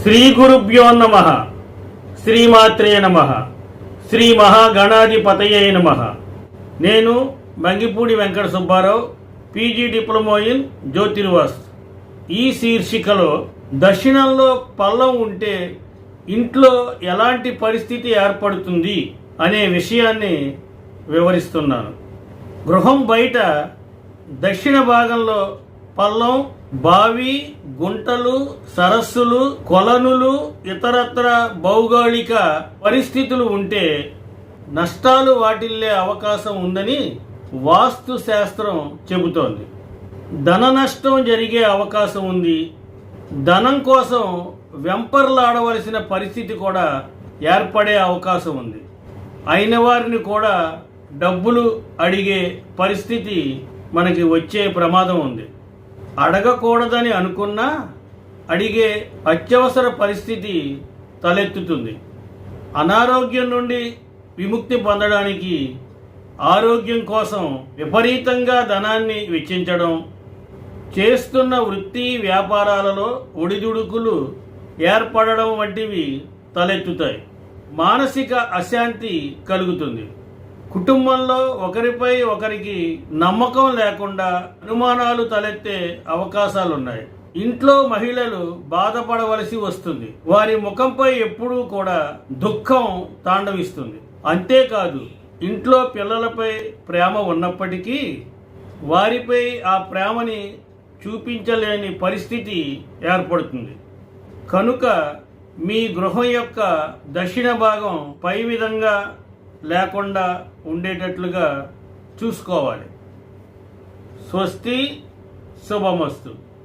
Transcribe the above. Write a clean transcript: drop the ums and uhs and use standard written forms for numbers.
శ్రీ గురుభ్యో నమః. శ్రీమాత్రే నమః. శ్రీ మహాగణాధిపతయే నమః. నేను Mangipudi Venkata Subbarao, PG diploma in జ్యోతిర్వాస్తు. ఈ శీర్షికలో దక్షిణంలో పల్లం ఉంటే ఇంట్లో ఎలాంటి పరిస్థితి ఏర్పడుతుంది అనే విషయాన్ని వివరిస్తున్నాను. గృహం బయట దక్షిణ భాగంలో పల్లం, బావి, గుంటలు, సరస్సులు, కొలనులు, ఇతరత్ర భౌగోళిక పరిస్థితులు ఉంటే నష్టాలు వాటిల్లే అవకాశం ఉందని వాస్తు శాస్త్రం చెబుతోంది. ధన నష్టం జరిగే అవకాశం ఉంది. ధనం కోసం వెంపర్లాడవలసిన పరిస్థితి కూడా ఏర్పడే అవకాశం ఉంది. అయిన వారిని కూడా డబ్బులు అడిగే పరిస్థితి మనకి వచ్చే ప్రమాదం ఉంది. అడగకూడదని అనుకున్నా అడిగే అత్యవసర పరిస్థితి తలెత్తుతుంది. అనారోగ్యం నుండి విముక్తి పొందడానికి ఆరోగ్యం కోసం విపరీతంగా ధనాన్ని వెచ్చించడం, చేస్తున్న వృత్తి వ్యాపారాలలో ఒడిదుడుకులు ఏర్పడడం వంటివి తలెత్తుతాయి. మానసిక అశాంతి కలుగుతుంది. కుటుంబంలో ఒకరిపై ఒకరికి నమ్మకం లేకుండా అనుమానాలు తలెత్తే అవకాశాలున్నాయి. ఇంట్లో మహిళలు బాధపడవలసి వస్తుంది. వారి ముఖంపై ఎప్పుడూ కూడా దుఃఖం తాండవిస్తుంది. అంతేకాదు, ఇంట్లో పిల్లలపై ప్రేమ ఉన్నప్పటికీ వారిపై ఆ ప్రేమని చూపించలేని పరిస్థితి ఏర్పడుతుంది. కనుక మీ గృహం యొక్క దక్షిణ భాగం పై విధంగా లేకుండా ఉండేటట్లుగా చూసుకోవాలి. స్వస్తి, శుభమస్తు.